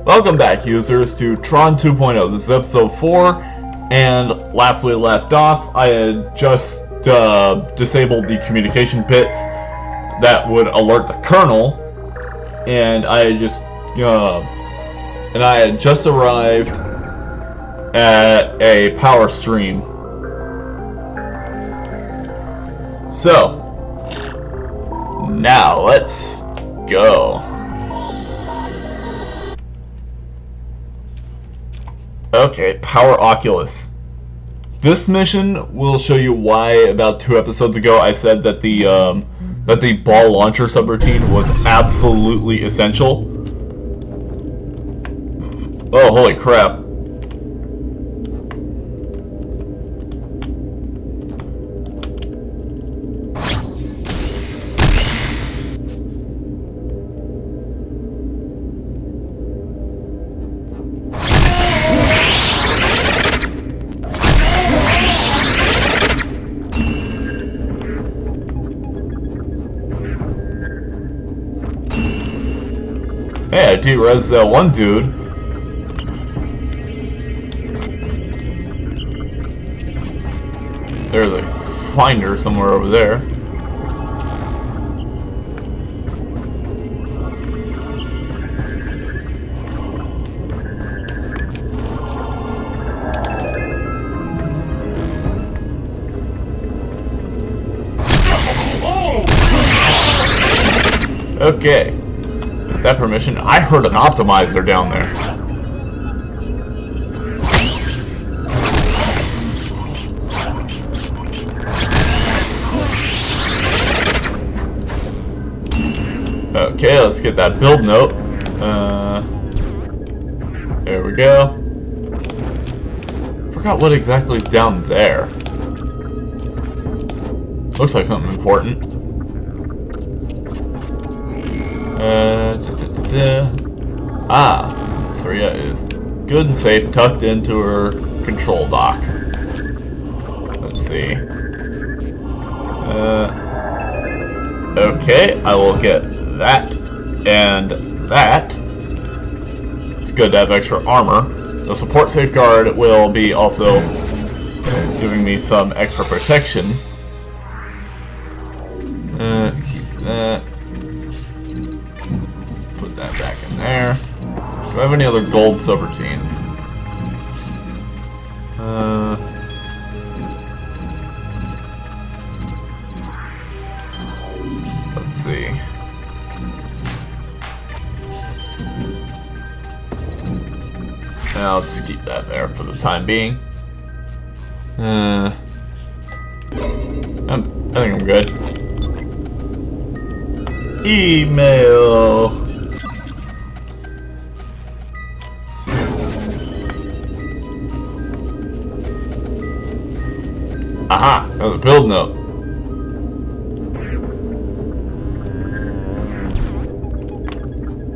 Welcome back, users, to Tron 2.0. This is episode 4, and last we left off, I had just disabled the communication bits that would alert the kernel, and I had just arrived at a power stream. So now let's go. Okay, Power Oculus. This mission will show you why about 2 episodes ago I said that the ball launcher subroutine was absolutely essential. Oh, holy crap. Hey, I de-res that one dude. There's a finder somewhere over there. Okay. That permission. I heard an optimizer down there. Okay, let's get that build note. There we go. Forgot what exactly is down there. Looks like something important. Thria is good and safe, tucked into her control dock. Let's see. Okay, I will get that and that. It's good to have extra armor. The support safeguard will be also giving me some extra protection. Keep that. Put that back in there. Do I have any other gold subroutines? Let's see. I'll just keep that there for the time being. I think I'm good. Email. Aha! Another build note.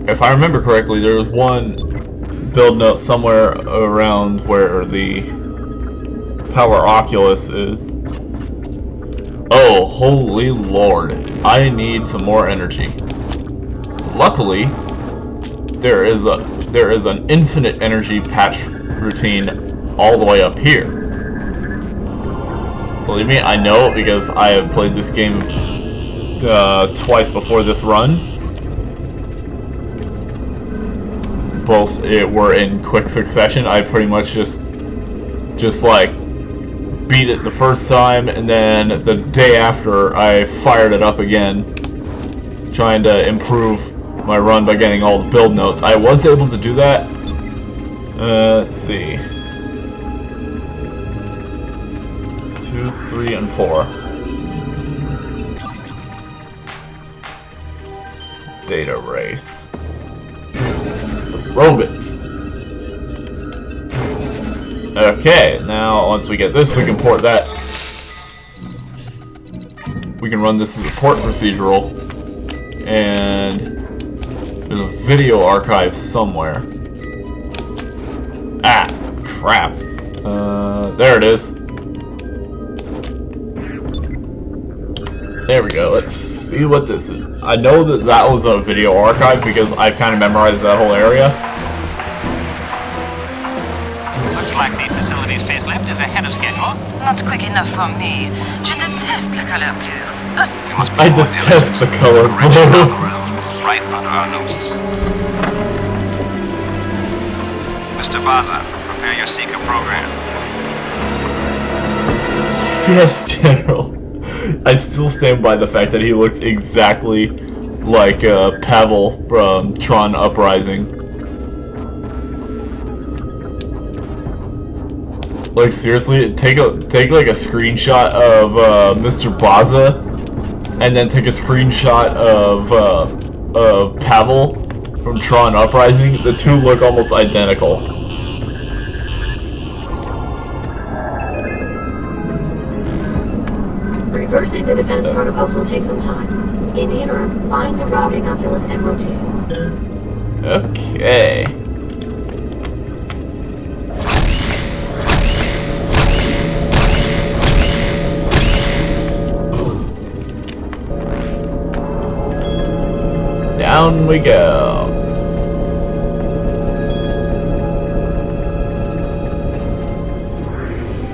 If I remember correctly, there was one build note somewhere around where the Power Oculus is. Oh, holy lord. I need some more energy. Luckily, there is an infinite energy patch routine all the way up here. Believe me, I know because I have played this game twice before this run. Both were in quick succession. I pretty much just like beat it the first time, and then the day after I fired it up again, trying to improve my run by getting all the build notes. I was able to do that. Let's see. 2, 3, and 4. Data race. Robots. Okay, now once we get this, we can port that. We can run this as a port procedural, and there's a video archive somewhere. Ah, crap. There it is. There we go. Let's see what this is. I know that that was a video archive because I've kind of memorized that whole area. Looks like the facility's facelift is ahead of schedule. Not quick enough for me. Je déteste la couleur bleue. You must be I more detest the diligent. color Already blue. around, right under our noses. Mr. Baza, prepare your Seeker program. Yes, General. I still stand by the fact that he looks exactly like Pavel from Tron Uprising. Like seriously, take like a screenshot of Mr. Baza, and then take a screenshot of Pavel from Tron Uprising. The two look almost identical. Reversing the defense protocols will take some time. In the interim, find the routing Oculus and rotate. Okay. Down we go.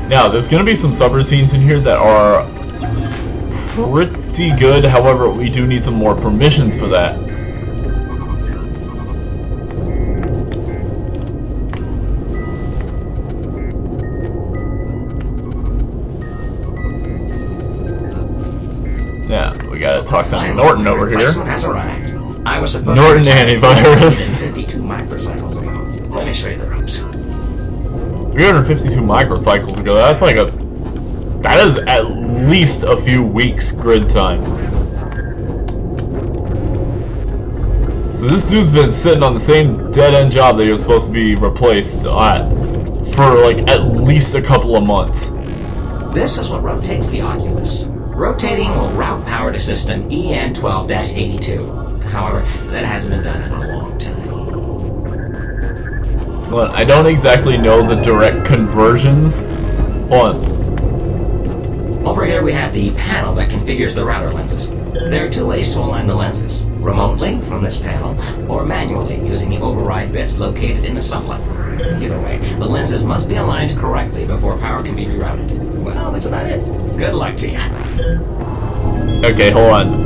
Now, there's going to be some subroutines in here that are pretty good, however, we do need some more permissions for that. Now, we gotta talk to Norton over here. Has arrived. I was supposed Norton to antivirus. 52 microcycles ago. Let me show you the ropes. 352 microcycles ago, that's like a... That is at least a few weeks grid time. So this dude's been sitting on the same dead-end job that he was supposed to be replaced at for like at least a couple of months. This is what rotates the Oculus. Rotating will route power to system EN12-82. However, that hasn't been done in a long time. Well, I don't exactly know the direct conversions. Hold on. Over here we have the panel that configures the router lenses. There are two ways to align the lenses. Remotely, from this panel, or manually, using the override bits located in the sublet. Either way, the lenses must be aligned correctly before power can be rerouted. Well, that's about it. Good luck to you. Okay, hold on.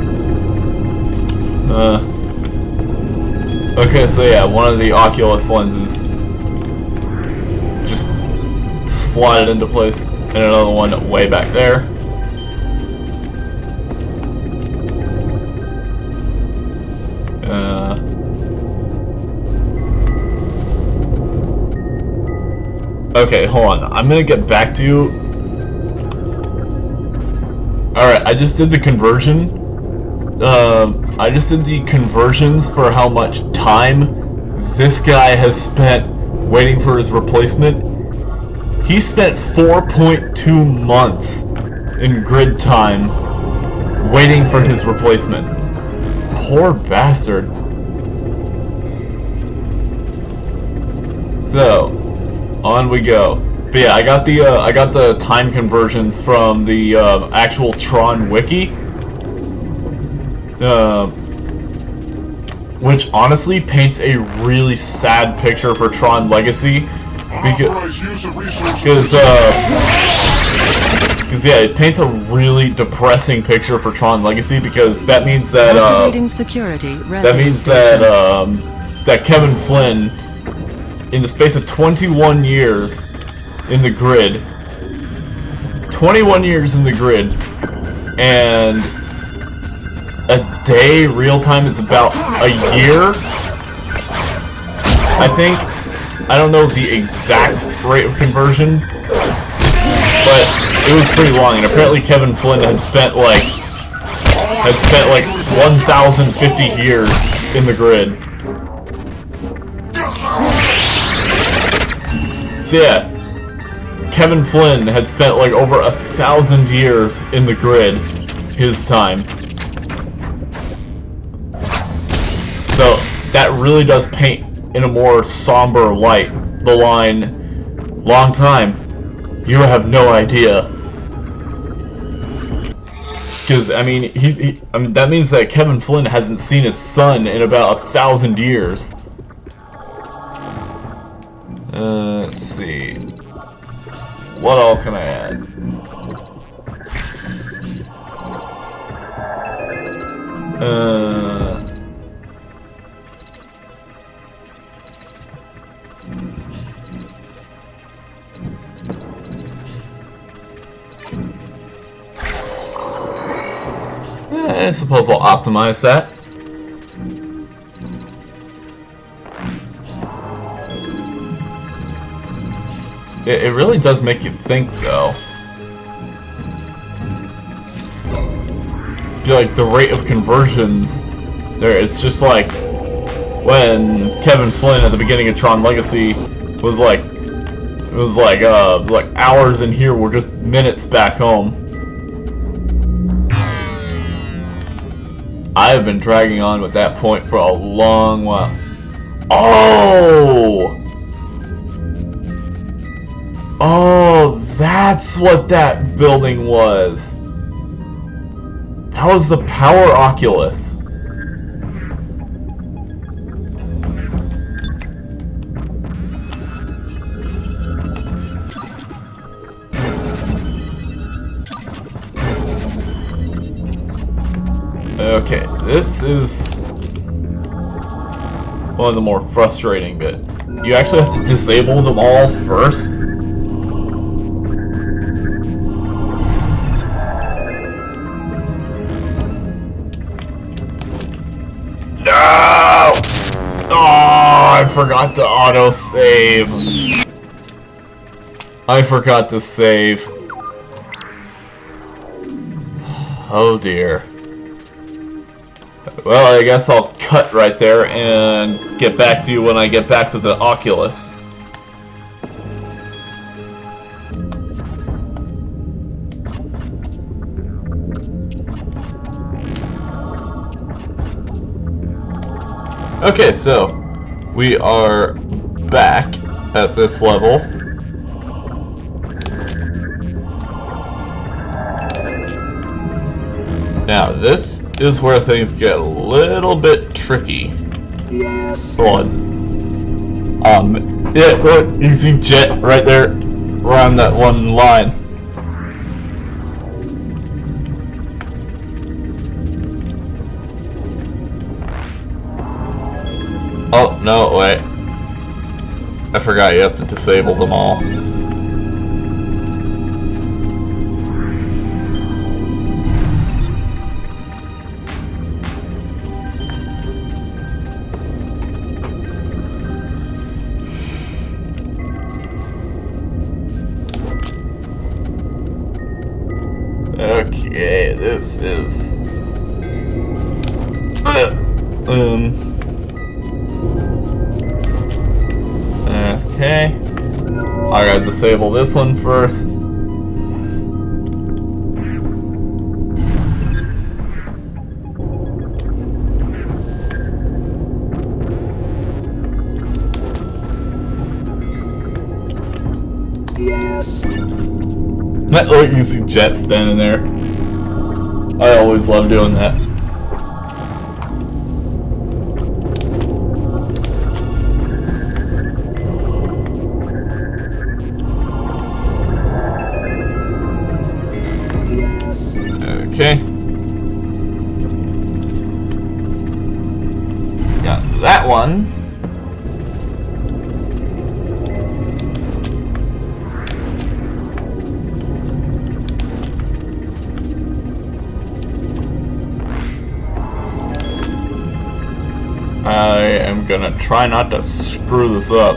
Okay, so yeah, one of the Oculus lenses just slide it into place, and another one way back there. Okay, hold on. I'm gonna get back to you. Alright, I just did the conversion. I just did the conversions for how much time this guy has spent waiting for his replacement. He spent 4.2 months in grid time waiting for his replacement. Poor bastard. So, on we go. But yeah, I got the time conversions from the actual Tron wiki. Which honestly paints a really sad picture for Tron Legacy, because yeah, it paints a really depressing picture for Tron Legacy, because that means that that Kevin Flynn, in the space of 21 years in the grid, 21 years in the grid, and a day real time is about a year, I think. I don't know the exact rate of conversion, but it was pretty long, and apparently Kevin Flynn had spent like 1,050 years in the grid. So yeah, Kevin Flynn had spent like over 1,000 years in the grid, his time. So that really does paint in a more somber light the line, "Long time, you have no idea." Because I mean, I mean that means that Kevin Flynn hasn't seen his son in about 1,000 years. Let's see. What all can I add? I suppose I'll optimize that. It really does make you think, though. I feel like the rate of conversions there, it's just like when Kevin Flynn at the beginning of Tron Legacy was like, it was like hours in here were just minutes back home. I have been dragging on with that point for a long while. Oh! Oh, that's what that building was. That was the Power Oculus. Okay, this is one of the more frustrating bits. You actually have to disable them all first. No! Oh, I forgot to auto-save. I forgot to save. Oh dear. Well, I guess I'll cut right there and get back to you when I get back to the Oculus. Okay, so we are back at this level. Now, this is where things get a little bit tricky. Hold on. Yeah, look, you see Jet right there around that one line. Oh, no, wait. I forgot you have to disable them all. Okay, this is... Okay. I gotta disable this one first. Look, you see Jet standing there. I always love doing that. Okay. Got that one. I am gonna try not to screw this up.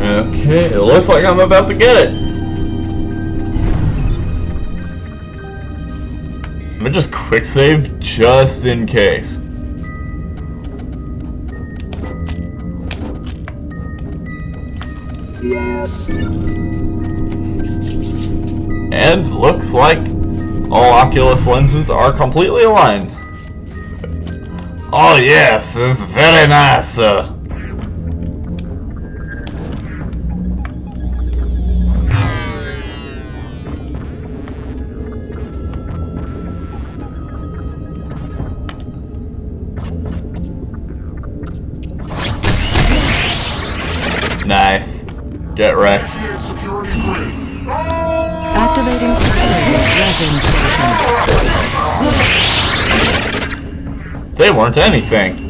Okay, it looks like I'm about to get it. I'm gonna just quick save just in case. And looks like all Oculus lenses are completely aligned. Oh yes, it's very nice. Nice. Get wrecked. Activating security resin station. They weren't anything.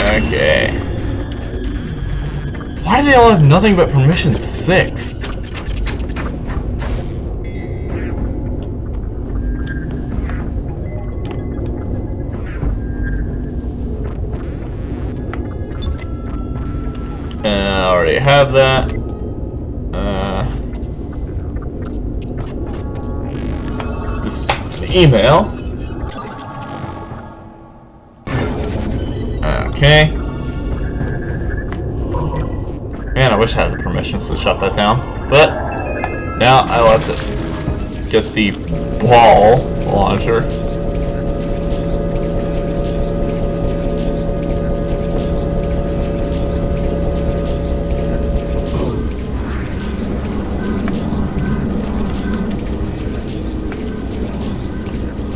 Okay. Why do they all have nothing but permission 6? I already have that. This is just an email. Okay. Man, I wish I had the permissions to shut that down. But now I'll have to get the ball launcher.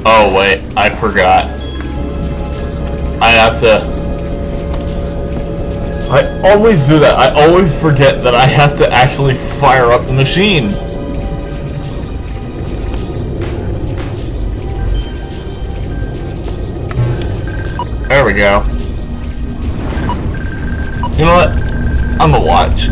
Oh wait, I forgot. I have to... I always do that. I always forget that I have to actually fire up the machine. There we go. You know what? I'm gonna watch.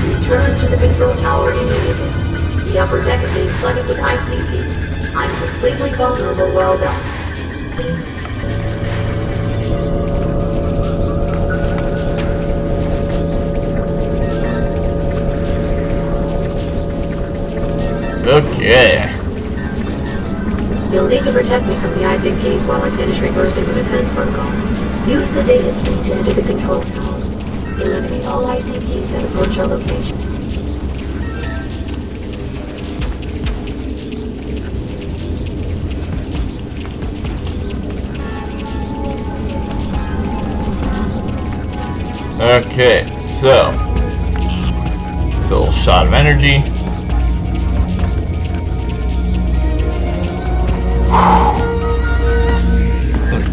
Return to the control tower immediately. The upper deck is being flooded with ICPs. I'm completely vulnerable. Well done. Okay. You'll need to protect me from the ICPs while I finish reversing the defense protocols. Use the data stream to enter the control tower. Eliminate all ICPs that approach our location. Okay, so little shot of energy.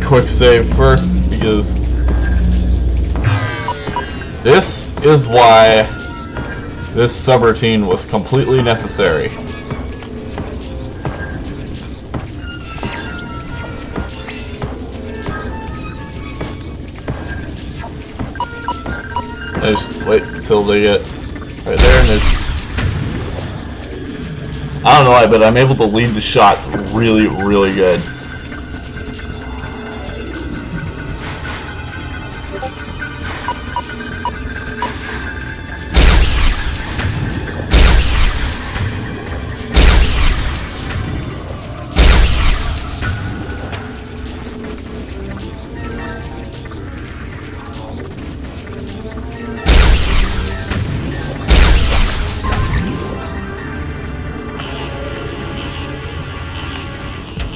Quick save first because this is why this subroutine was completely necessary. I just wait until they get right there and I don't know why, but I'm able to lead the shots really, really good.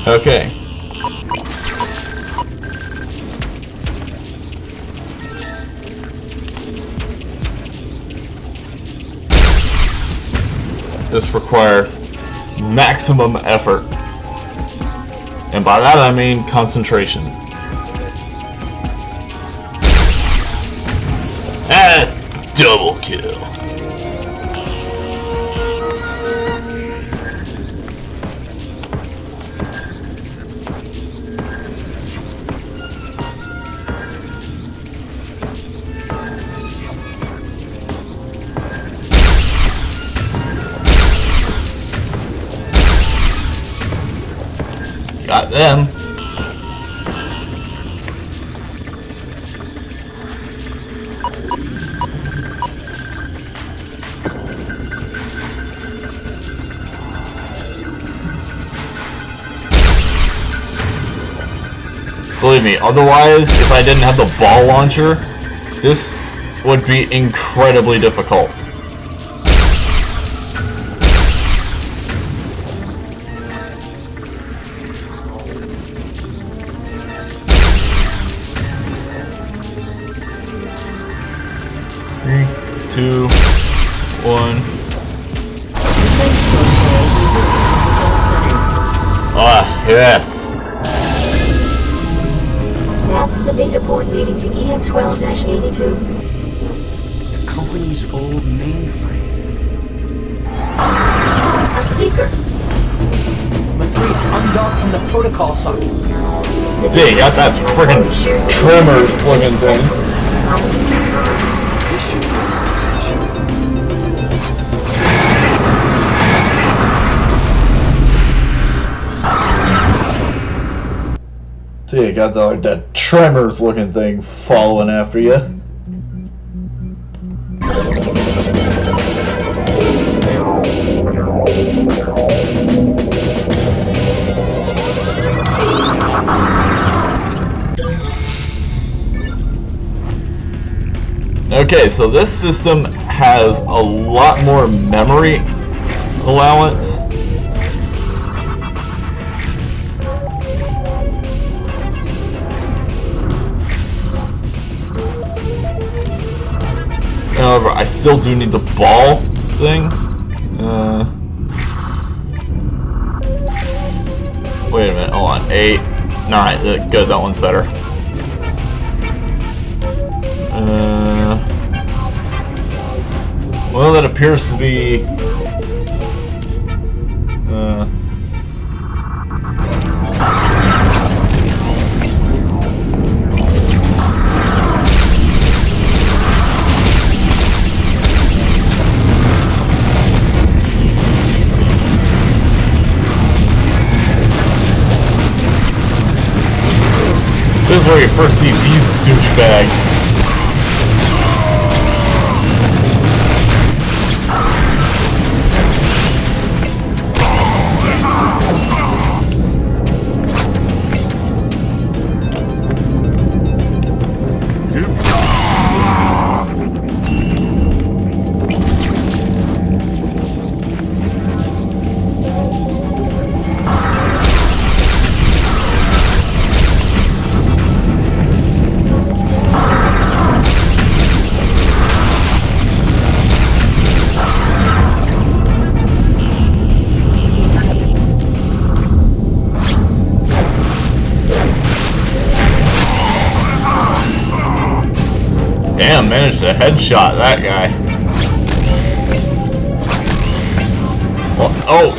Okay. This requires maximum effort. And by that I mean concentration. And double kill. Got them. Believe me, otherwise, if I didn't have the ball launcher, this would be incredibly difficult. 3, 2, 1. Ah, yes. That's the data port leading to EN12-82. The company's old mainframe. A seeker. L3, undock from the protocol socket. Dude, you got that friggin' Tremors looking thing. This should get its attention. Dude, you got that Tremors looking thing following after you. Okay, so this system has a lot more memory allowance. However, I still do need the ball thing. Wait a minute, hold on. 8, 9, good, that one's better. Well, that appears to be... This is where you first see these douchebags. Damn, managed to headshot that guy. Well, oh!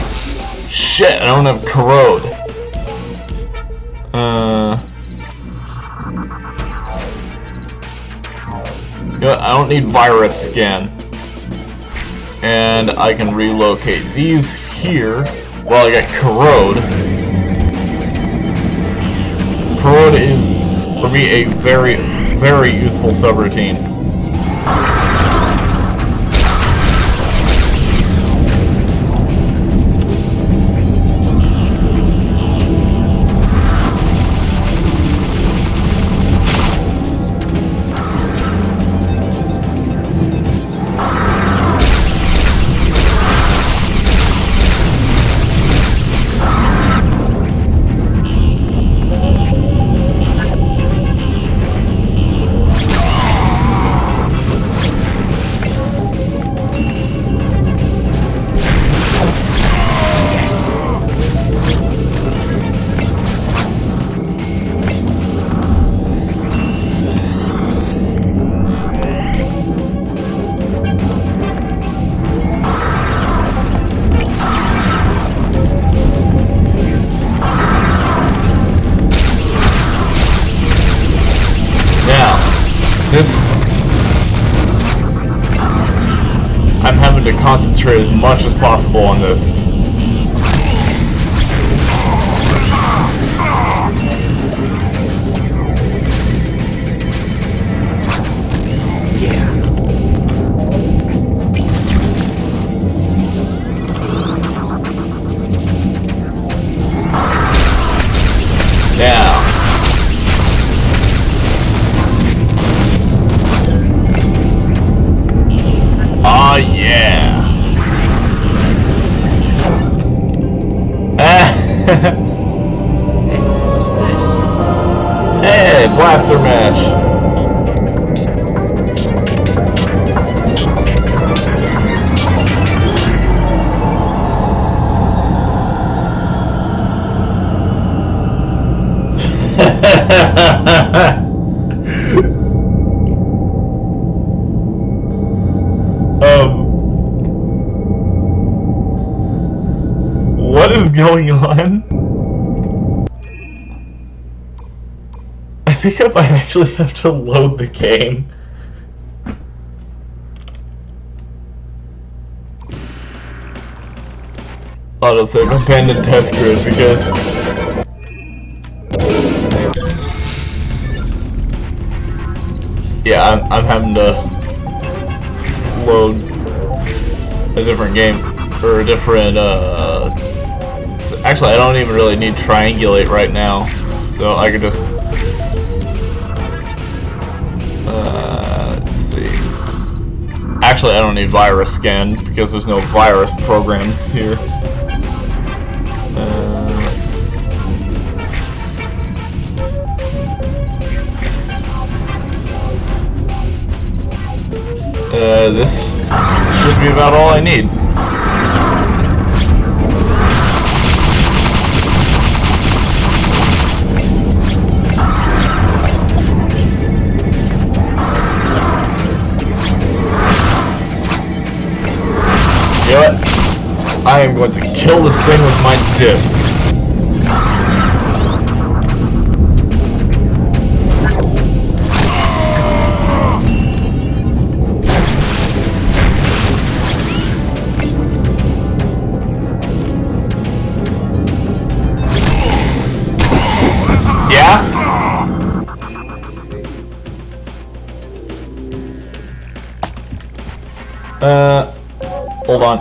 Shit, I don't have corrode. I don't need virus scan. And I can relocate these here. Well, I got corrode. Corrode is, for me, a very useful subroutine. I'm having to concentrate as much as possible on this. Blaster Mash. What is going on? I think I might actually have to load the game. Autosave abandoned test grid because yeah, I'm having to load a different game or a different actually I don't even really need triangulate right now, so I could just let's see. Actually, I don't need virus scan because there's no virus programs here. This should be about all I need. You know what? I am going to kill this thing with my disc. Hold on.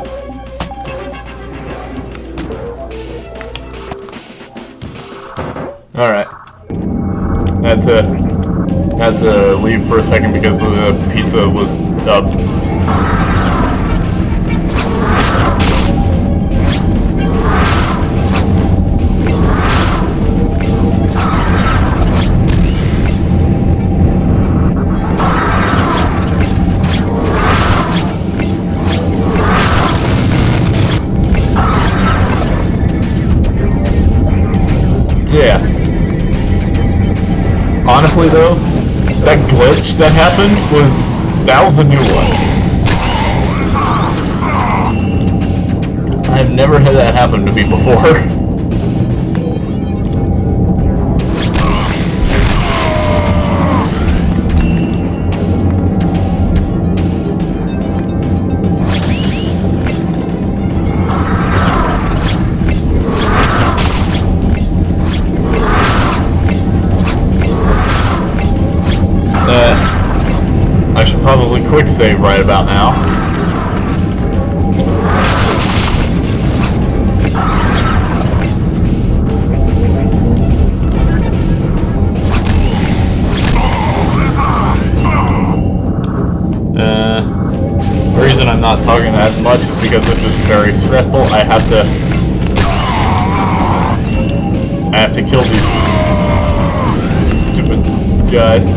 Alright. Had to leave for a second because the pizza was up. Yeah. Honestly though, that glitch that happened was a new one. I've never had that happen to me before. I should probably quick save right about now. The reason I'm not talking as much is because this is very stressful. I have to kill these stupid guys.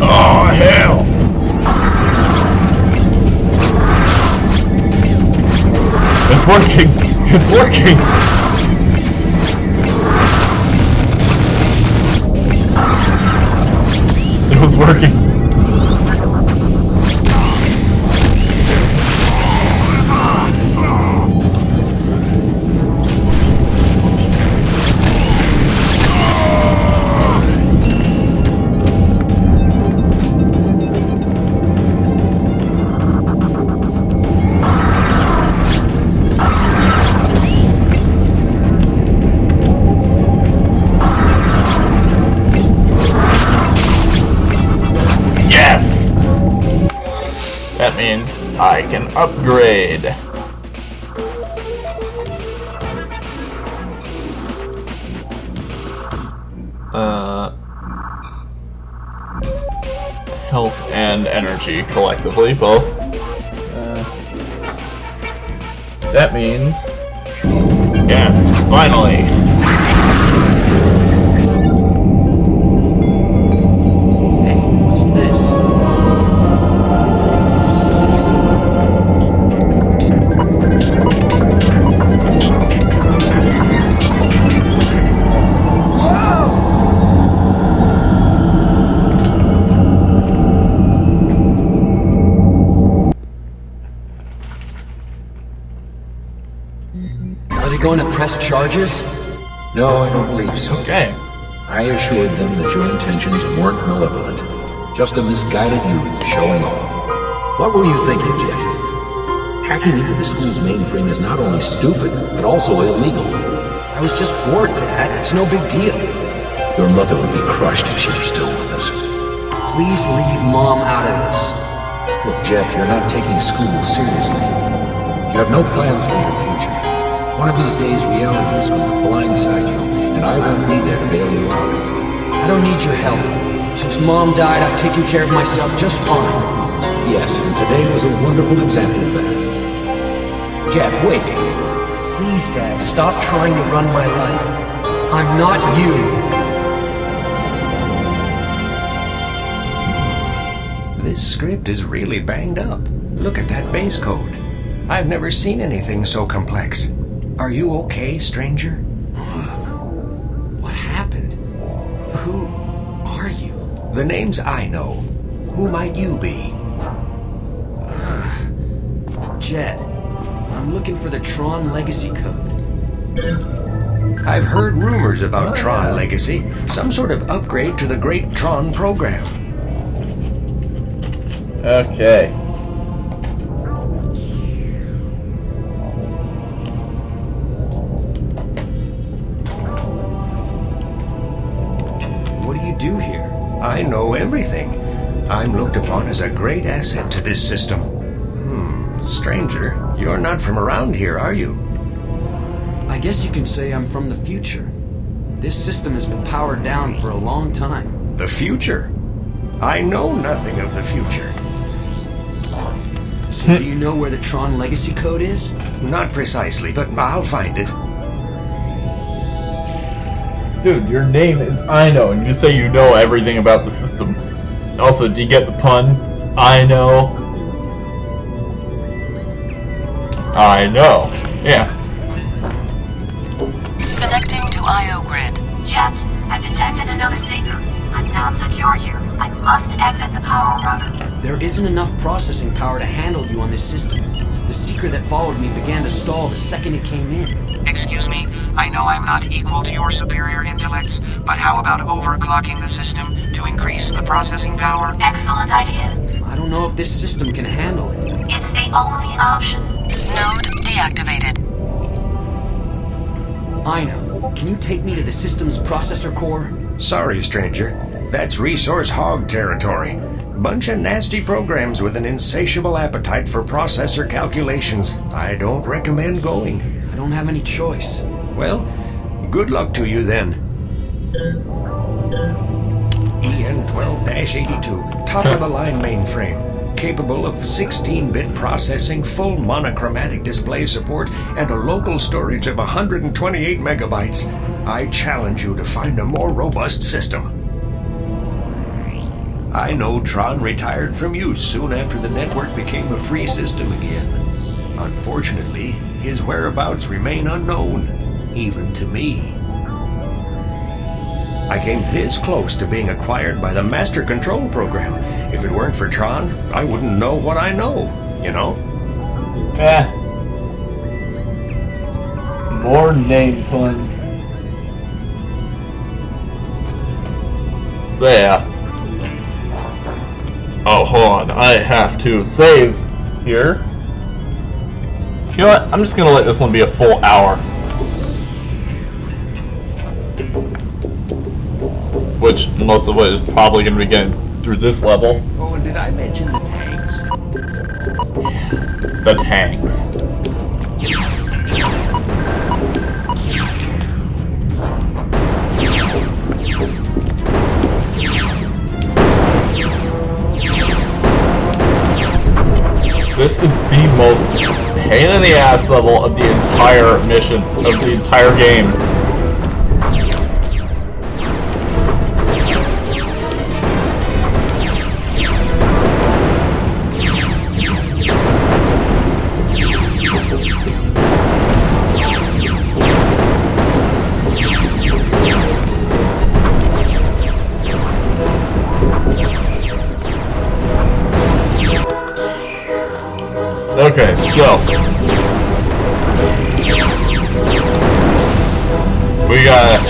Oh, hell! It's working! It's working! It was working. That means I can upgrade. Health and energy collectively, both. That means, yes, finally. Are they going to press charges? No, I don't believe so. Okay. I assured them that your intentions weren't malevolent. Just a misguided youth showing off. What were you thinking, Jet? Hacking into the school's mainframe is not only stupid, but also illegal. I was just bored, Dad. It's no big deal. Your mother would be crushed if she were still with us. Please leave Mom out of this. Look, Jet, you're not taking school seriously. You have no plans for your future. One of these days, reality is going to blindside you, and I won't be there to bail you out. I don't need your help. Since Mom died, I've taken care of myself just fine. Yes, and today was a wonderful example of that. Jet, wait. Please, Dad, stop trying to run my life. I'm not you. This script is really banged up. Look at that base code. I've never seen anything so complex. Are you okay, stranger? What happened? Who are you? The names I know. Who might you be? Jed. I'm looking for the Tron Legacy Code. I've heard rumors about Tron Legacy, some sort of upgrade to the great Tron program. Okay. What do you do here? I know everything. I'm looked upon as a great asset to this system. Stranger, you're not from around here, are you? I guess you can say I'm from the future. This system has been powered down for a long time. The future? I know nothing of the future. So do you know where the Tron Legacy Code is? Not precisely, but I'll find it. Dude, your name is I know, and you say you know everything about the system. Also, do you get the pun? I know. I know. Yeah. Connecting to IO grid. Jet, I detected another signal. I'm not secure here. I must exit the power router. There isn't enough processing power to handle you on this system. The seeker that followed me began to stall the second it came in. Excuse me, I know I'm not equal to your superior intellects, but how about overclocking the system to increase the processing power? Excellent idea. I don't know if this system can handle it. It's the only option. Node deactivated. I know. Can you take me to the system's processor core? Sorry, stranger. That's resource hog territory. Bunch of nasty programs with an insatiable appetite for processor calculations. I don't recommend going. I don't have any choice. Well, good luck to you then. EN12-82, top-of-the-line mainframe. Capable of 16-bit processing, full monochromatic display support, and a local storage of 128 megabytes. I challenge you to find a more robust system. I know Tron retired from use soon after the network became a free system again. Unfortunately, his whereabouts remain unknown, even to me. I came this close to being acquired by the Master Control Program. If it weren't for Tron, I wouldn't know what I know, you know? More name puns. So yeah. Oh, hold on. I have to save here. You know what? I'm just gonna let this one be a full hour. Which most of it is probably gonna be getting through this level. Oh, and did I mention the tanks? The tanks. This is the most pain in the ass level of the entire mission, of the entire game. Okay, so We gotta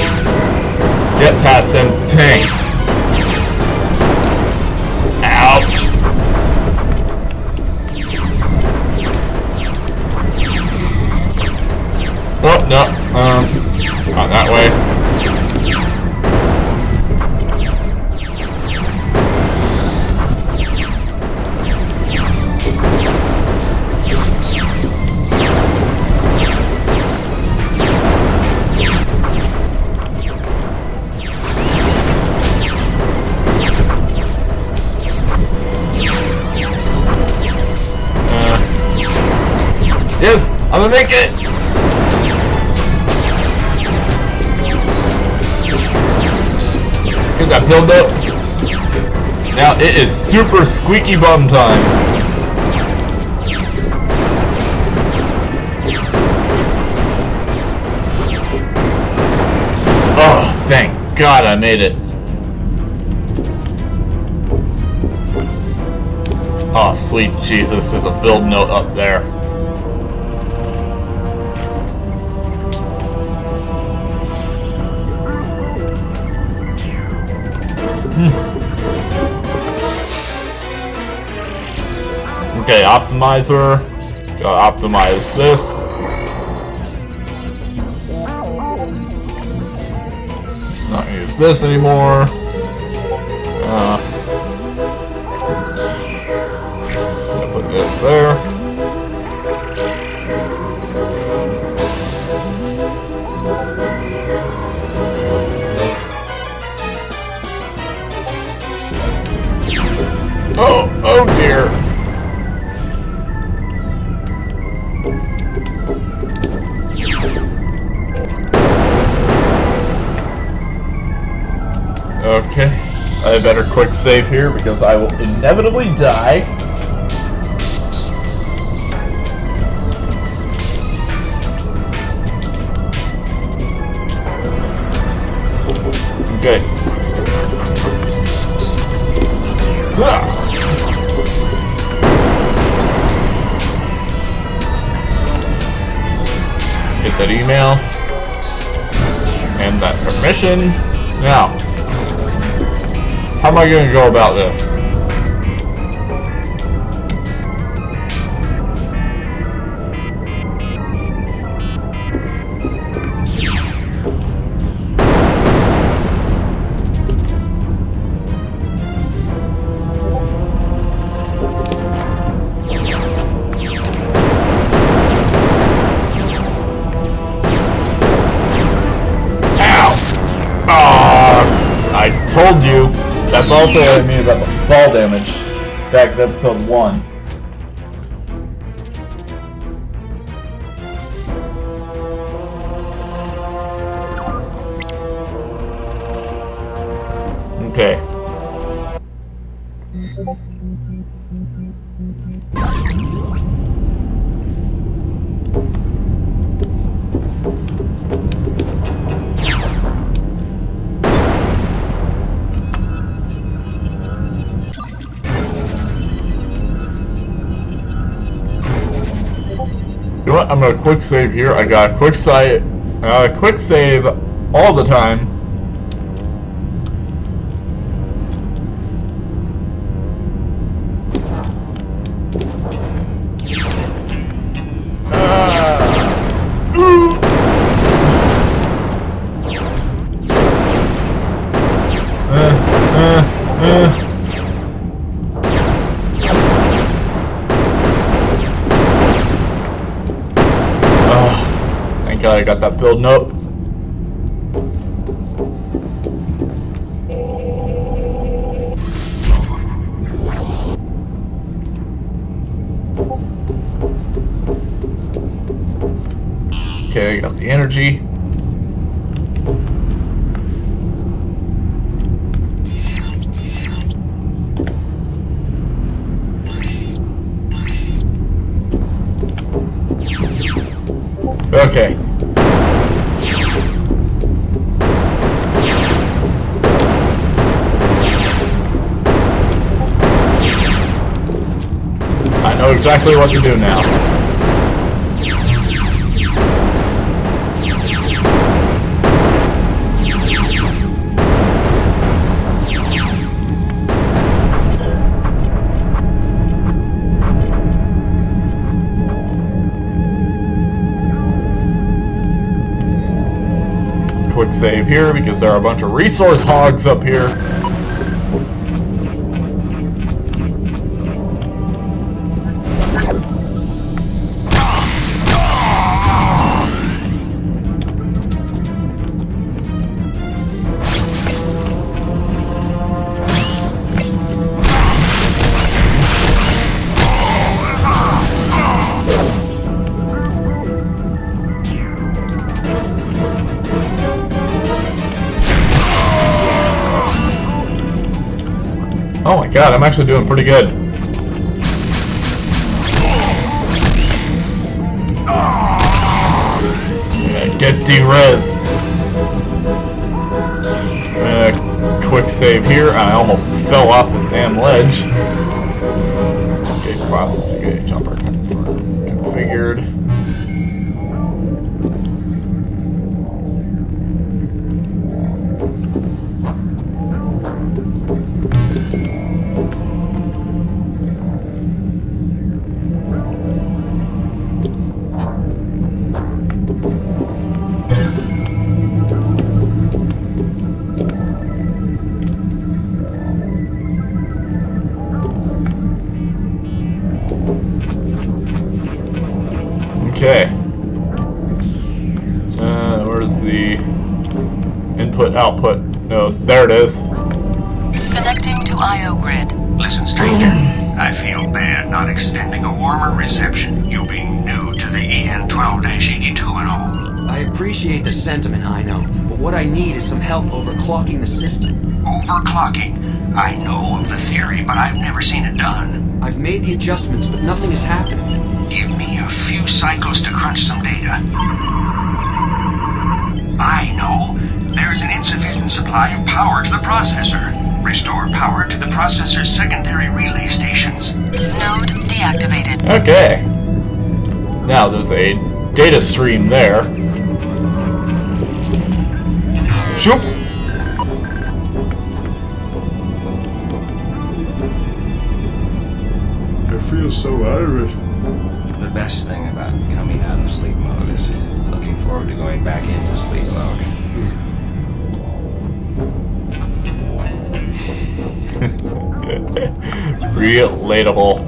get past them tanks. Ouch! Oh, no, not that way. Yes, I'm gonna make it! Get that build up. Now it is super squeaky bum time. Oh, thank God I made it. Oh, sweet Jesus, there's a build note up there. Okay, optimizer. Gotta optimize this. Not use this anymore. Gonna put this there. Oh dear. Okay, I better quick save here because I will inevitably die. Okay. Get that email and that permission. Now, how am I going to go about this? I told you. That's also what I mean about the fall damage. Back to episode 1. Okay. You know what? I'm gonna quick save here. I got a quick save all the time. Thank God I got that build note. Okay, I got the energy. Okay. I know exactly what to do now. quick save here because there are a bunch of resource hogs up here. Oh my god, I'm actually doing pretty good. Yeah, get de-rezzed. Quick save here. I almost fell off the damn ledge. Okay, process, okay, jumper configured. Okay. Where's the input output? No, there it is. Connecting to IO grid. Listen, stranger. I feel bad not extending a warmer reception, you being new to the EN12-82 and all. I appreciate the sentiment, I know, but what I need is some help overclocking the system. Overclocking? I know of the theory, but I've never seen it done. I've made the adjustments, but nothing is happening. Give me a few cycles to crunch some data. I know. There's an insufficient supply of power to the processor. Restore power to the processor's secondary relay stations. Node deactivated. Okay. Now there's a data stream there. Shoop! I feel so out of it. The best thing about coming out of sleep mode is looking forward to going back into sleep mode. Relatable.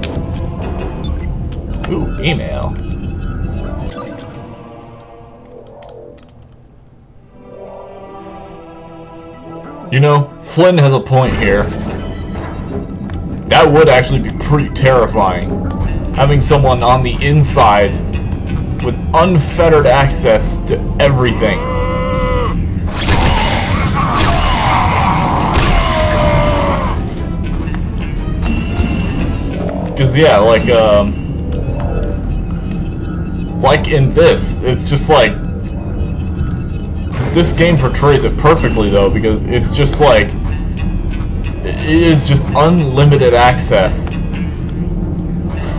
Ooh, email. You know, Flynn has a point here. That would actually be pretty terrifying. Having someone on the inside with unfettered access to everything. Because yeah, like in this, it's just like, this game portrays it perfectly though, because it's just like, it is just unlimited access.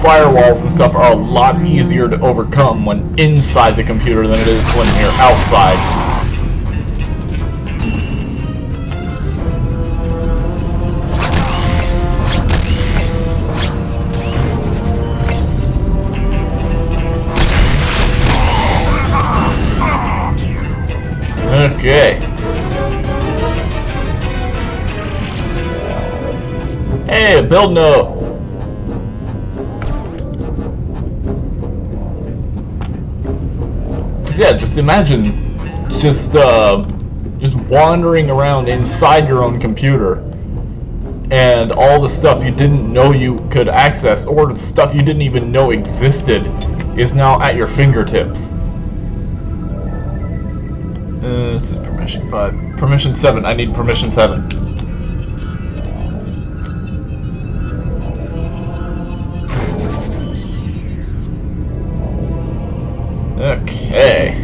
Firewalls and stuff are a lot easier to overcome when inside the computer than it is when you're outside. Okay. Hey, a build note. Yeah, just imagine just wandering around inside your own computer and all the stuff you didn't know you could access, or the stuff you didn't even know existed, is now at your fingertips. It's in permission 5. Permission 7. I need permission 7. Okay.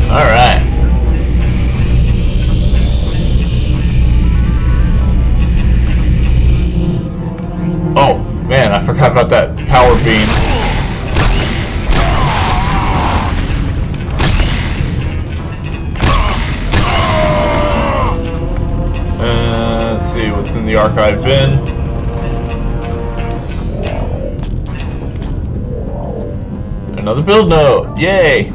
Alright. Oh, man, I forgot about that power beam. Let's see what's in the archive bin. Another build note! Yay!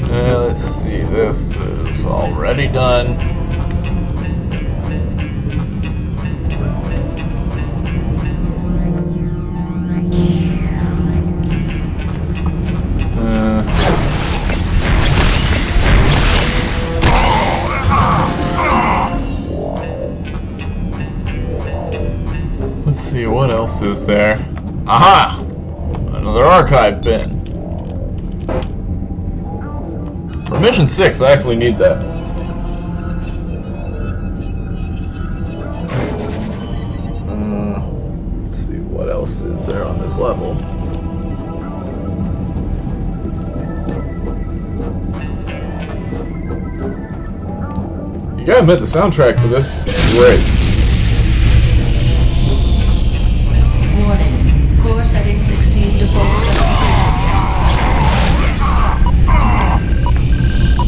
Let's see, this is already done. Let's see, what else is there? Aha! Another archive bin. For mission 6, I actually need that. Let's see, what else is there on this level? You gotta admit, the soundtrack for this is great. Warning. Core settings exceed default specifications.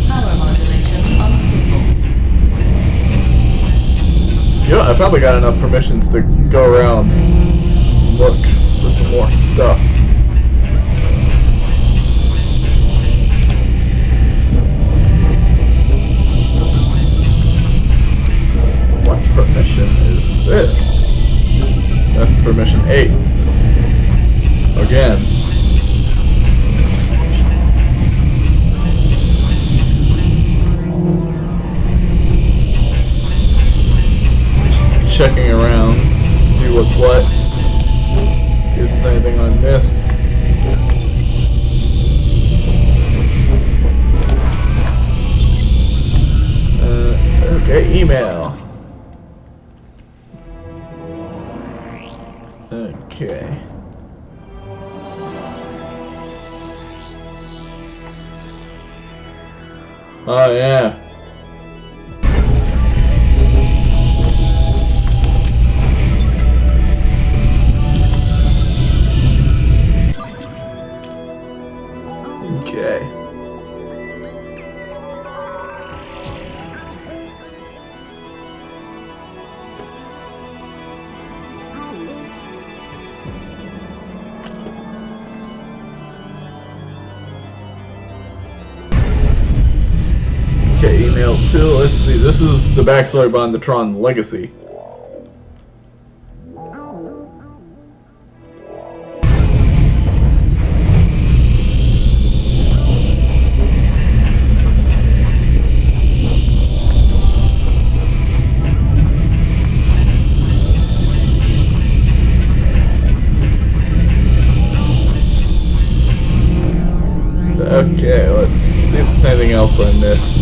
Power modulation unstable. You know, I probably got enough permissions to go around and look for some more stuff. What permission is this? That's permission 8. Again. Checking around, see what's what. See if there's anything I missed. Okay, email. Okay. Oh yeah. Okay. Okay, email 2. Let's see. This is the backstory behind the Tron Legacy. Okay, let's see if there's anything else I missed.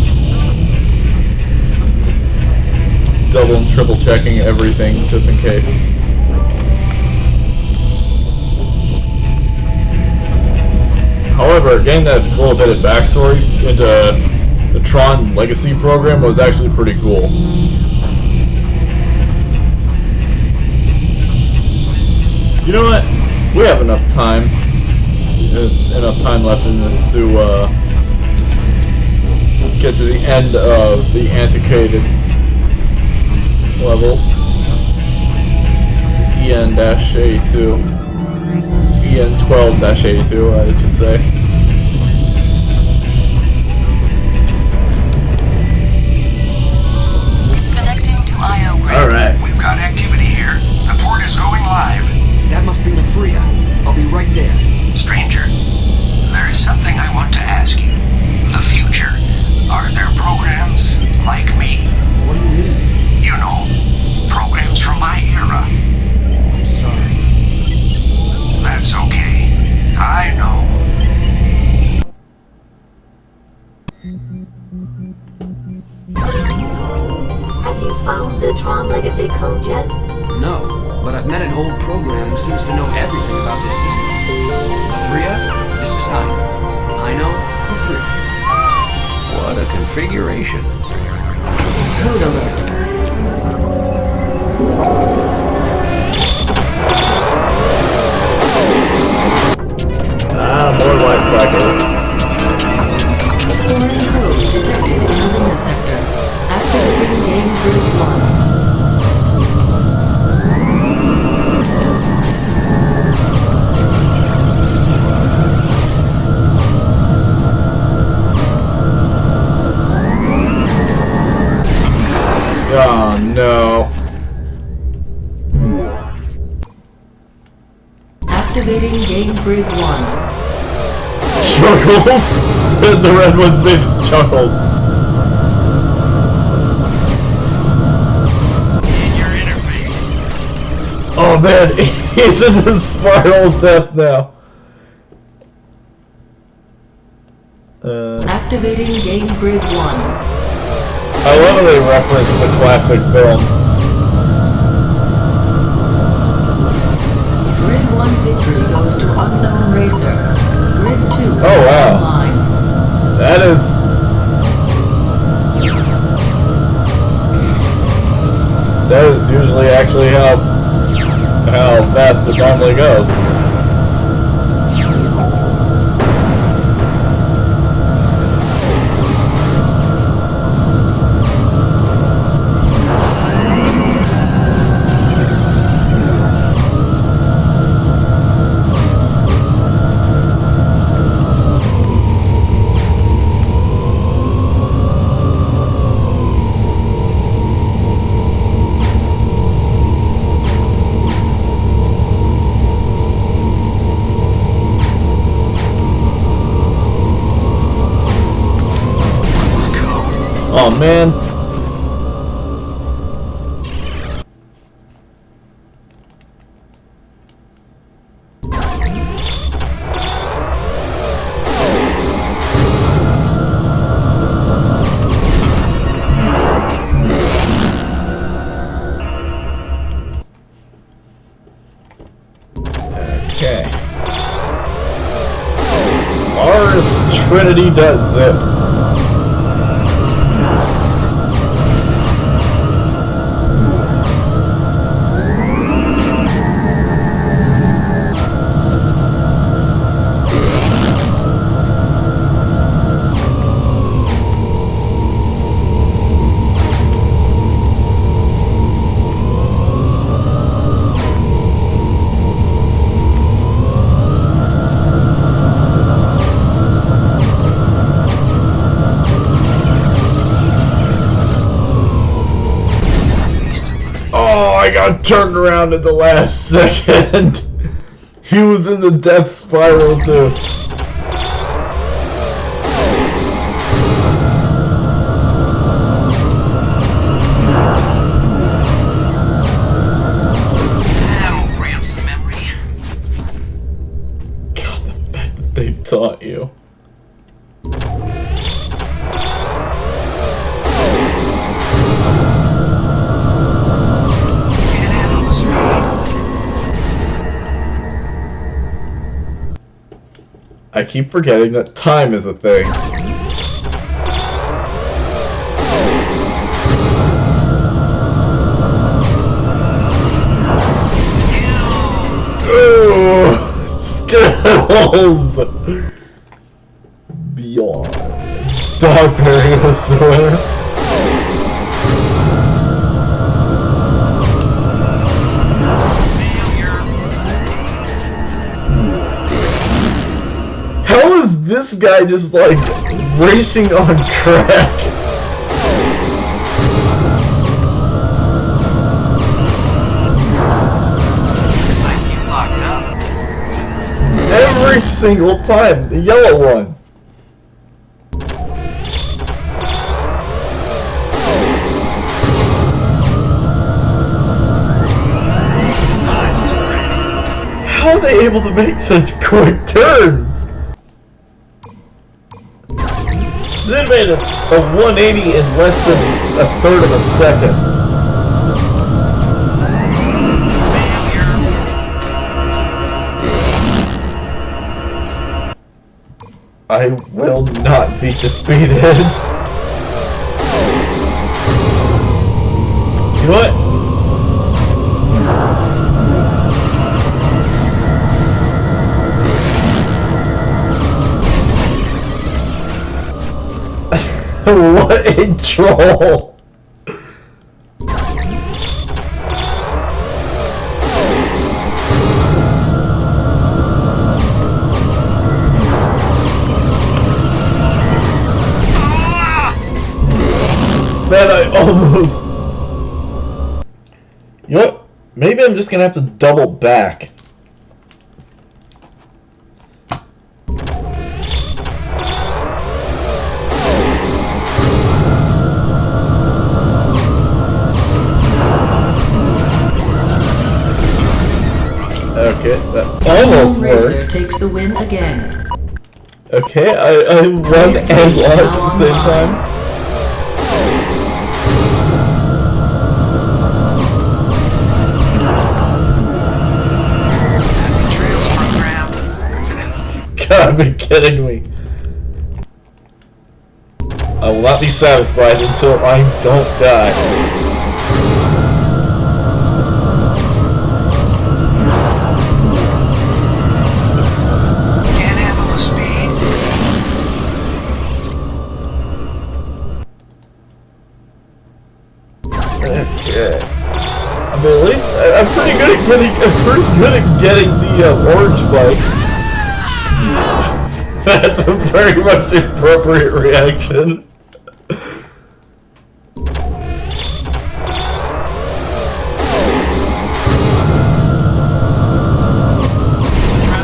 Just double and triple checking everything just in case. However, getting that little bit of backstory into the Tron Legacy program was actually pretty cool. You know what? We have enough time. There's enough time left in this to get to the end of the antiquated levels. EN-82. EN12-82, I should say. Connecting to IO grid. Alright. We've got activity here. The port is going live. That must be Mithria. I'll be right there. Stranger, there is something I want to ask you. The future. Are there programs like me? What do you mean? You know, programs from my era. I'm sorry. That's okay. I know. Have you found the Tron Legacy code yet? No, but I've met an old program who seems to know everything about this system. Mithria, this is Ino. Ino, Mithria. What a configuration. Code alert. More light cycles. Foreign code detected in arena sector. Activating game group 1. Oh no. Activating game grid 1. Chuckles? The red one's name is Chuckles. In your interface. Oh man, he's in the spiral of death now. Activating game grid 1. I love how they reference the classic film. Grid 1 victory goes to Unknown Racer. Grid 2 Oh wow. online. That is usually actually how fast it normally goes. Oh man. Okay. Mars Trinity does it. Oh, I got turned around at the last second. He was in the death spiral too. That'll free up some memory. God, the fact that they taught you. I keep forgetting that time is a thing. Ooh, skills! Beyond. Dog parry was the winner. How is this guy just like racing on crack? Every single time, the yellow one. How are they able to make such quick turns? They made a 180 in less than a third of a second. I will not be defeated. You know what? What a troll! Man, I almost You know what? Maybe I'm just gonna have to double back. Okay, that almost Racer worked. takes the win again. Okay, I won and lost at the same time. Trails program. God, be kidding me. I will not be satisfied until I don't die. Can't handle the speed. Okay. I mean, at least I'm pretty good at getting the orange bike. That's a very much appropriate reaction. Press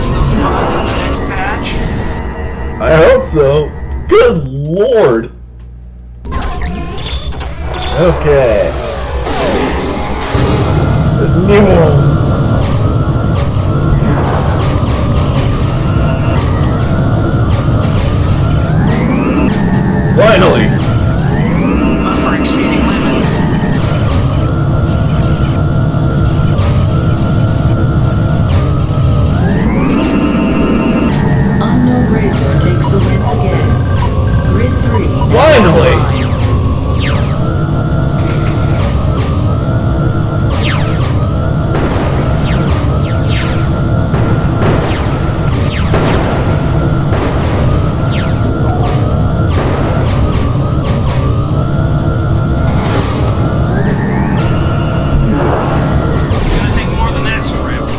those buttons in the next patch. I hope so. Good lord. Okay. New one. Finally. Buffer exceeding limits. Unknown Racer takes the win again. Grid 3. now Finally. online. Gonna take more than that script.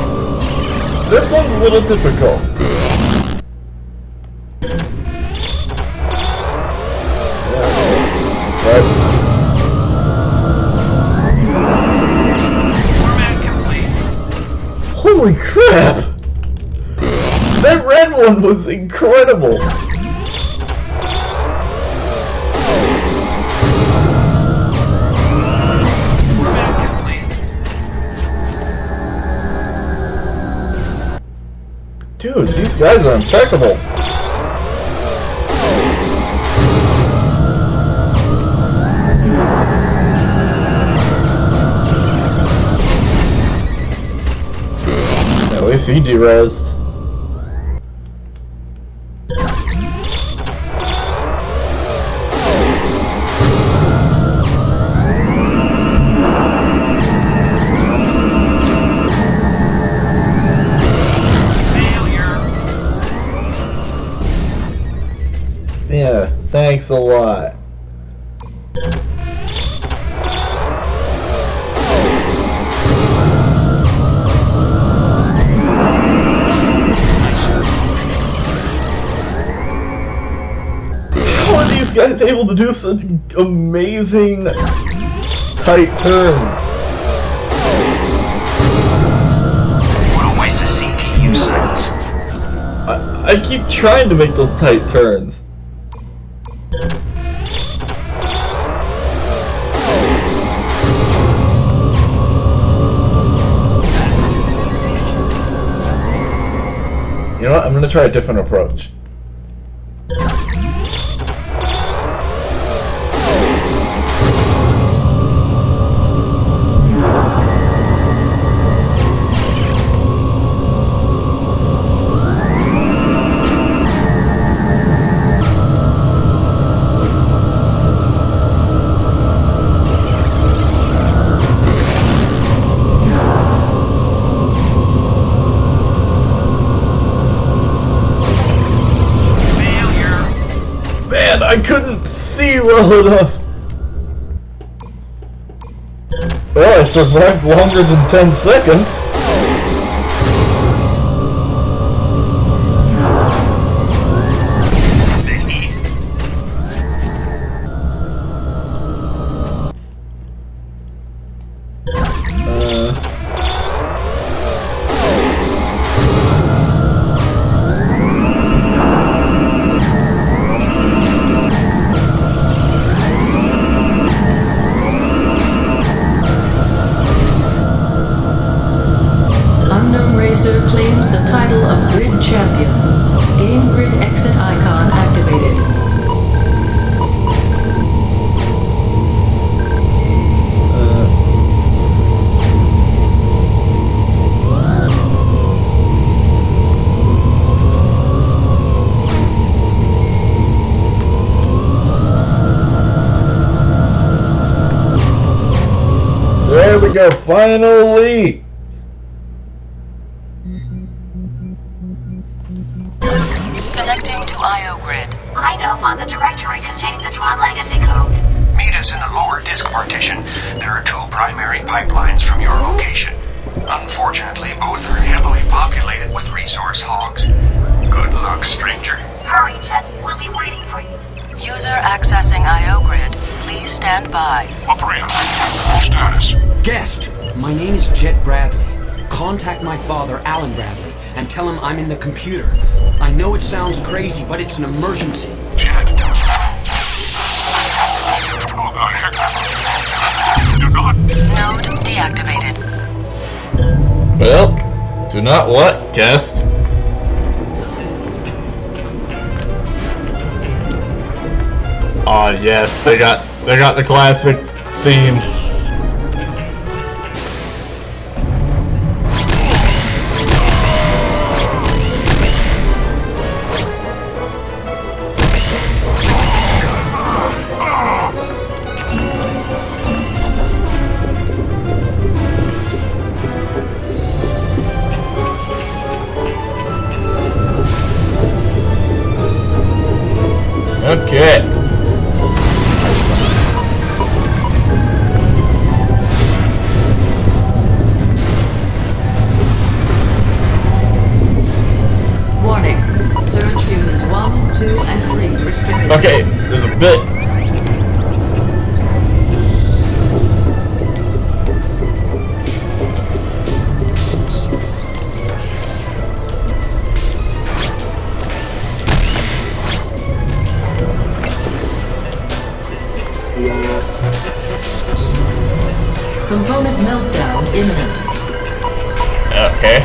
This one's a little difficult. Format complete. Holy crap! That red one was incredible! Format complete. Dude, these guys are impeccable. At least he de-rezzed. Failure. Yeah, thanks a lot. How are these guys able to do such amazing tight turns? What a waste of CPU cells. I keep trying to make those tight turns. You know what? I'm gonna try a different approach. Man, I couldn't see well enough. Well, I survived longer than 10 seconds. There we go, finally! Connecting to IO grid. I know on the directory contains the Tron legacy code. Meet us in the lower disk partition. There are 2 primary pipelines from your location. Unfortunately, both are heavily populated with resource hogs. Good luck, stranger. Hurry, Jet. We'll be waiting for you. User accessing IO grid. Please stand by. Operator, status. Guest, my name is Jet Bradley. Contact my father, Alan Bradley, and tell him I'm in the computer. I know it sounds crazy, but it's an emergency. Jet. How the heck? Do not. Node deactivated. Well, do not what, guest? Oh yes, they got the classic theme. Okay. Warning. Surge fuses 1, 2, and 3 restricted. Okay, there's a bit. Component meltdown imminent. Okay.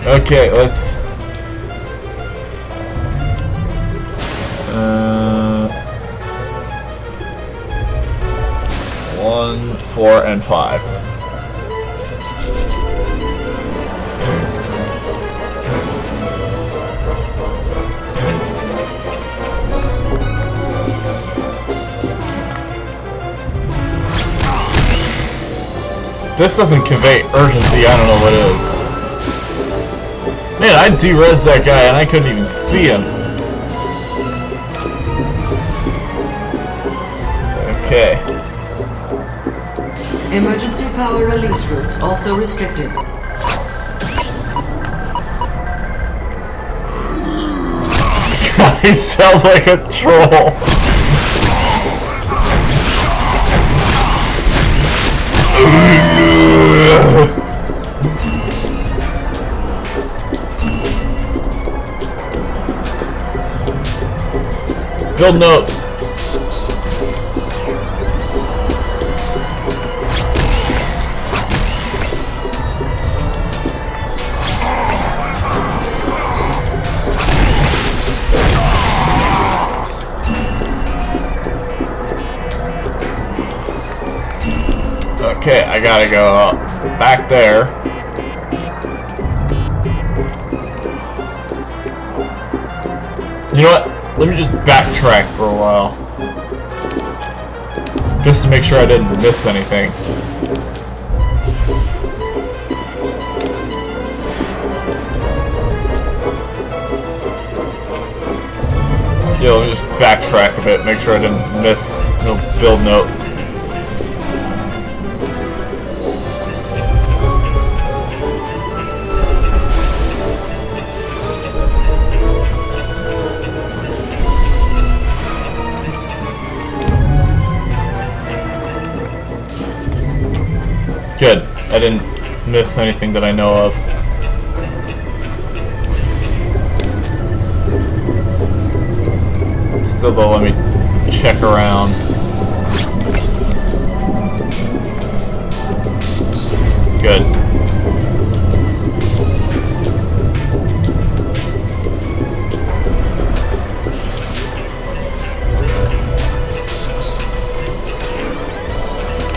Okay, let's 1, 4, and 5. This doesn't convey urgency, I don't know what is. Man, I de-res that guy and I couldn't even see him. Okay. Emergency power release routes also restricted. I sound like a troll. Build note. Okay, I gotta go up back there. You know what? Let me just backtrack for a while. Just to make sure I didn't miss anything. Yeah, let me just backtrack a bit, make sure I didn't miss no build notes. Good. I didn't miss anything that I know of. Still though, let me check around. Good.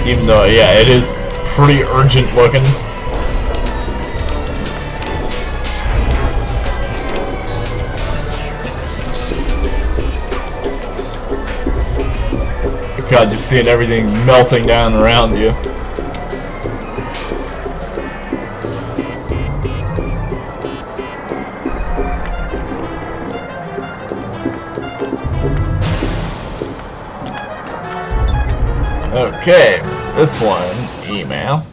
Even though, yeah, it is pretty urgent looking. God, just seeing everything melting down around you. Okay, this one, email.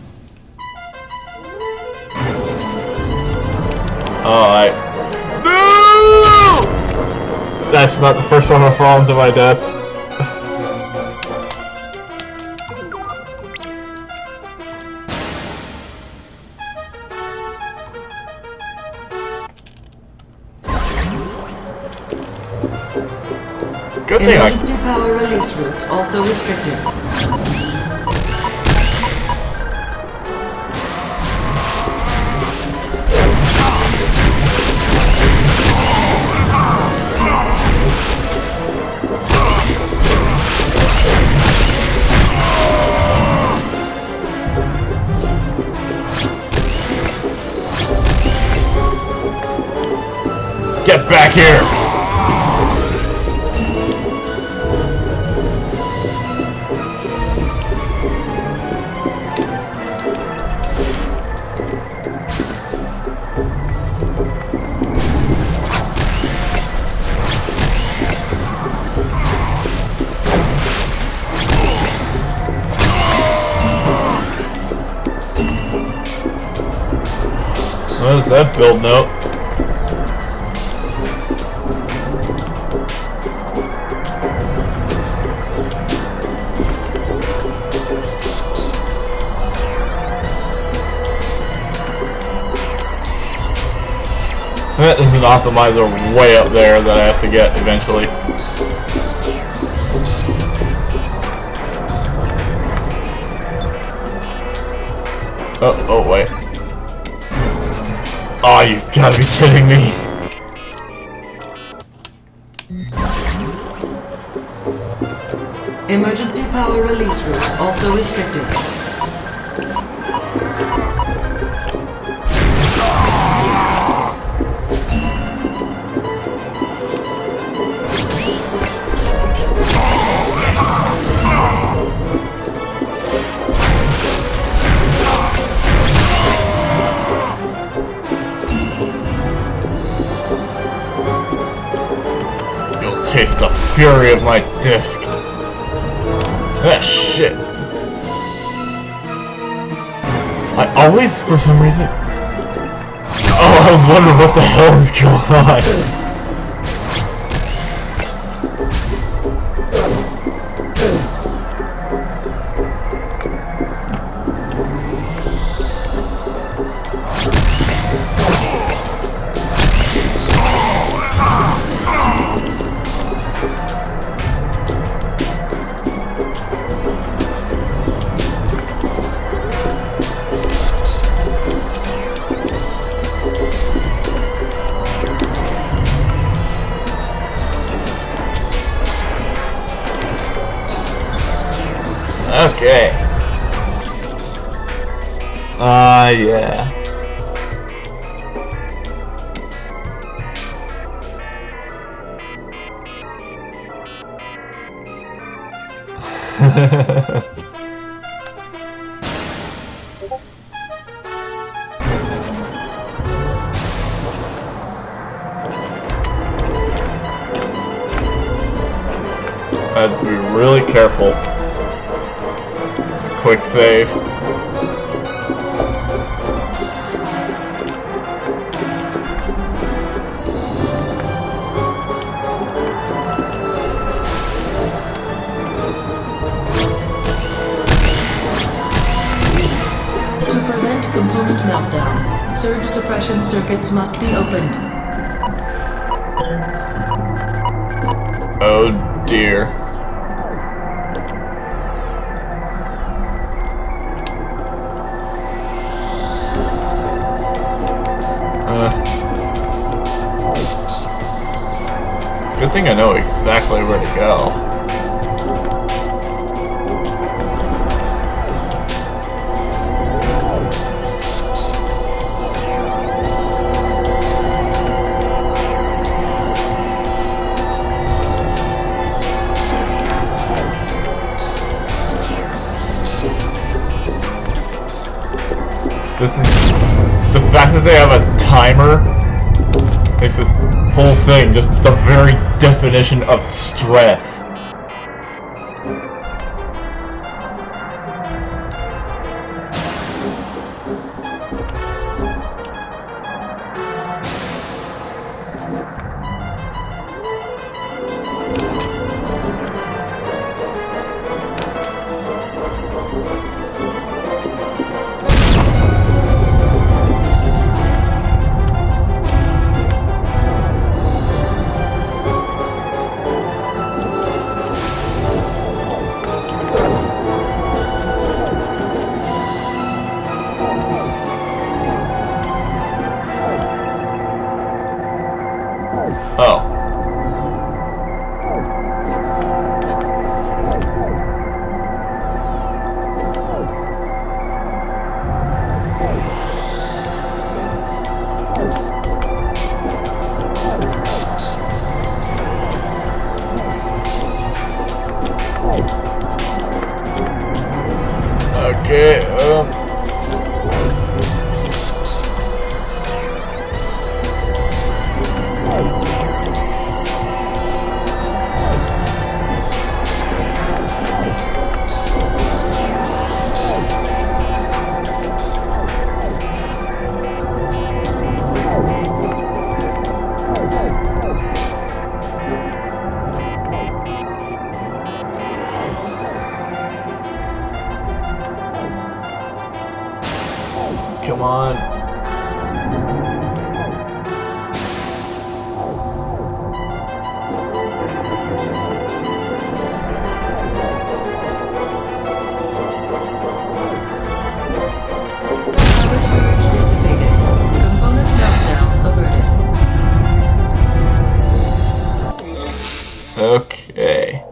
Alright. No! That's not the first time I've fallen to my death. Good thing Emergency power release routes also restricted. Get back here! What is that build note? There's an optimizer way up there that I have to get eventually. Oh wait. Oh, you've got to be kidding me. Emergency power release routes also restricted. Taste the fury of my disc. Ah, shit. I always, for some reason... Oh, I was wondering what the hell is going on. Okay. Yeah. I have to be really careful. Quick save. To prevent component meltdown, surge suppression circuits must be opened. Oh dear. Good thing I know exactly where to go. This is the fact that they have a timer makes this whole thing just the very definition of stress. Oh. Okay, come on. Power surge dissipated. Component meltdown averted. Okay.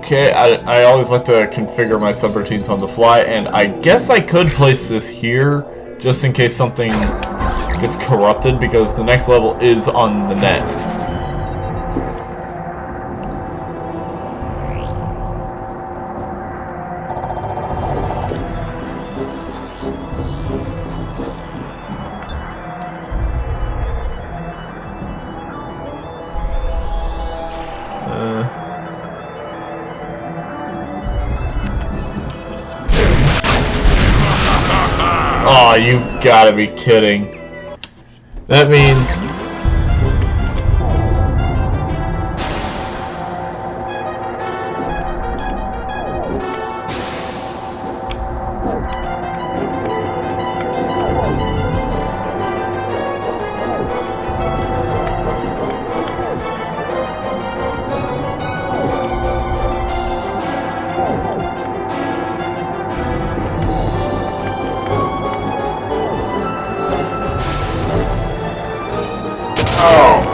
Okay, I always like to configure my subroutines on the fly, and I guess I could place this here, just in case something gets corrupted, because the next level is on the net. Oh, you've got to be kidding. That means...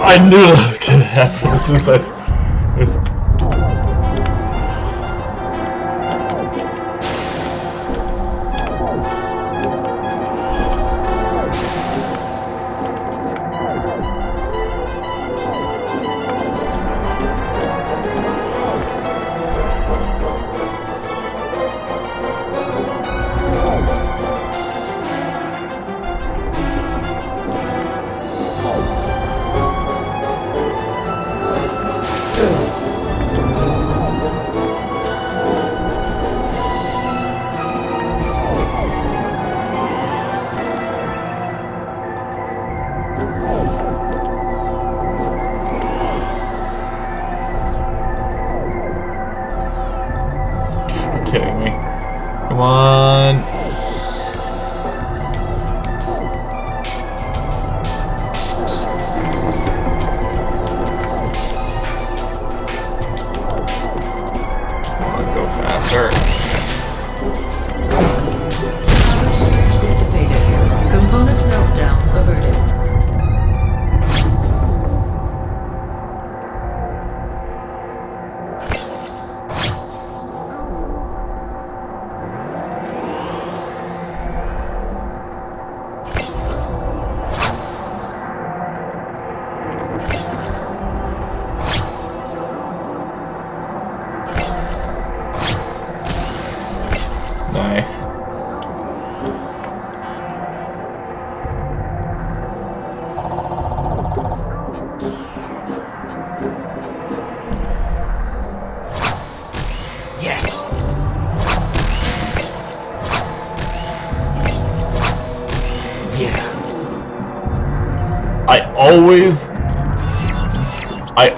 I knew that was gonna happen as soon as kidding me. Come on.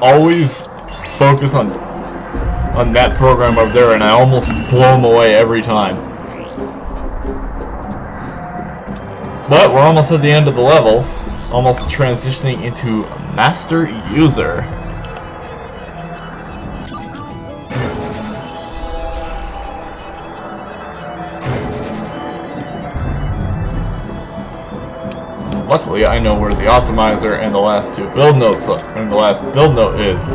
always focus on that program over there, and I almost blow them away every time. But we're almost at the end of the level, almost transitioning into Master User. Luckily, I know where the optimizer and the last two build notes are, and the last build note is.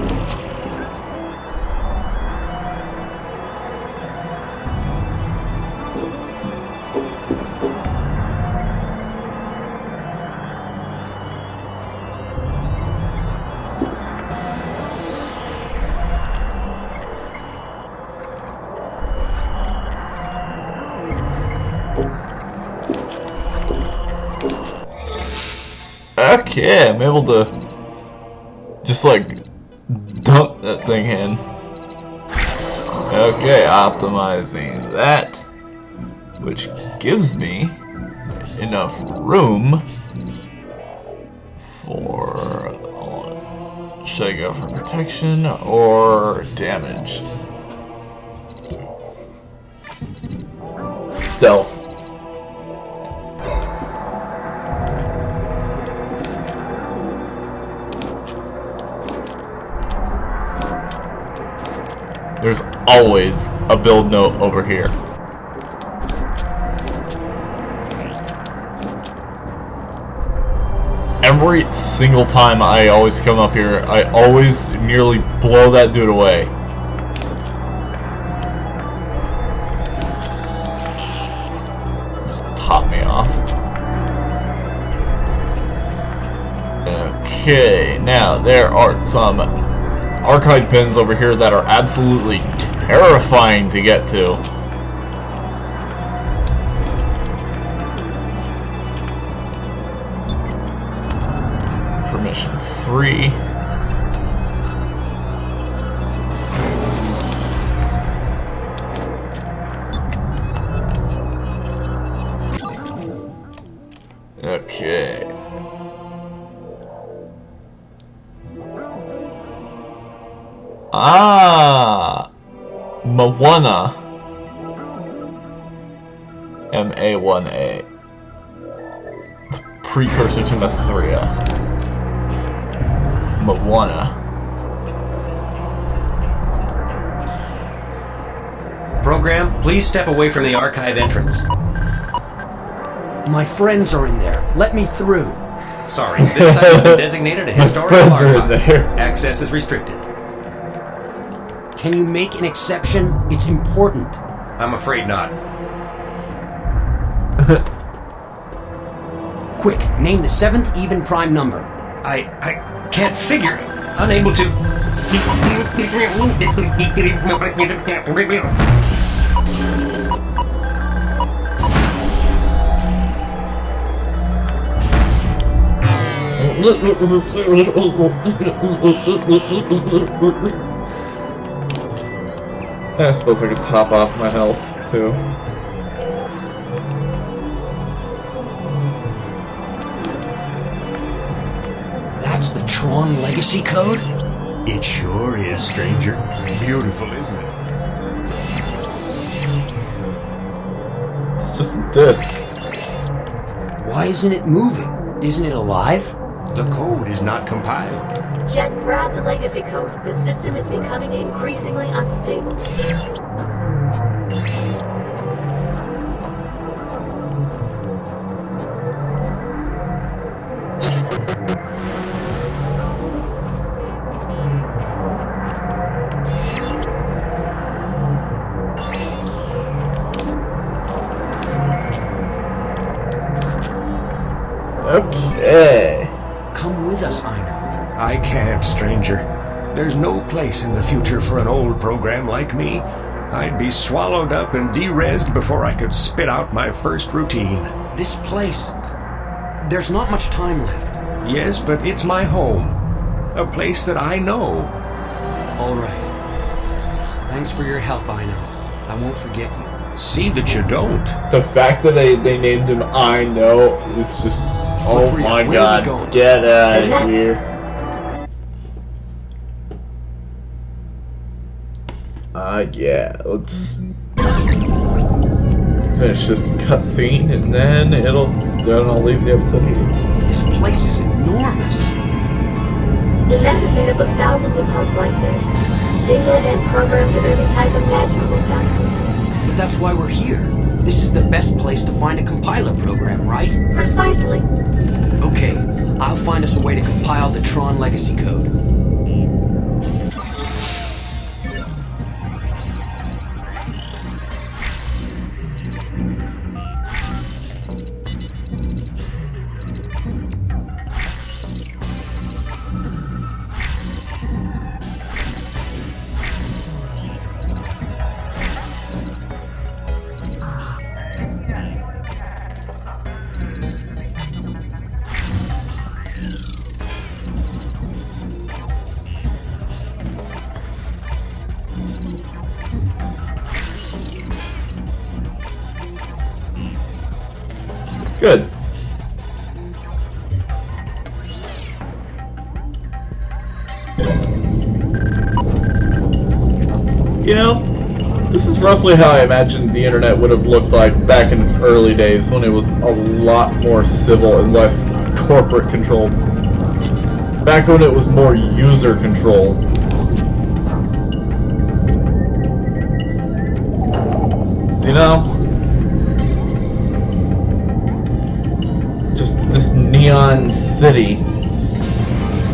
Okay, I'm able to just like dump that thing in. Okay, optimizing that, which gives me enough room for, should I go for protection or damage? Stealth. There's always a build note over here. Every single time I always come up here, I always nearly blow that dude away. Just top me off. Okay, now there are some archive pins over here that are absolutely terrifying to get to. Permission 3. Okay. Ah, Mawana, M-A-1-A, precursor to Mithria. Mawana. Program, please step away from the archive entrance. My friends are in there. Let me through. Sorry, this site has been designated a historical archive. Access is restricted. Can you make an exception? It's important. I'm afraid not. Quick, name the 7th even prime number. I can't figure. Unable to. I suppose I could top off my health, too. That's the Tron legacy code? It sure is, stranger. Beautiful, isn't it? It's just a disc. Why isn't it moving? Isn't it alive? The code is not compiled. Jet, grab the legacy code. The system is becoming increasingly unstable. Okay. Come with us, Ino. I can't, stranger. There's no place in the future for an old program like me. I'd be swallowed up and de-rezzed before I could spit out my first routine. This place... There's not much time left. Yes, but it's my home. A place that I know. All right. Thanks for your help, Ino. I won't forget you. See that you don't. The fact that they named him I Know is just Oh free. my Where are we god, going? get out of here. Yeah, let's finish this cutscene and then I'll leave the episode here. This place is enormous. The net is made up of thousands of hubs like this. Data and programs of every type imaginable passed through them. But that's why we're here. This is the best place to find a compiler program, right? Precisely. Okay, I'll find us a way to compile the Tron legacy code. Good. You know, this is roughly how I imagined the internet would have looked like back in its early days when it was a lot more civil and less corporate controlled. Back when it was more user controlled. You know? Just this neon city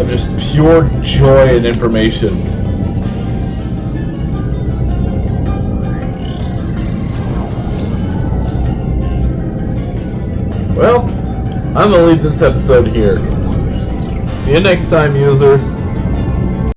of just pure joy and information. Well, I'm gonna leave this episode here. See you next time, users.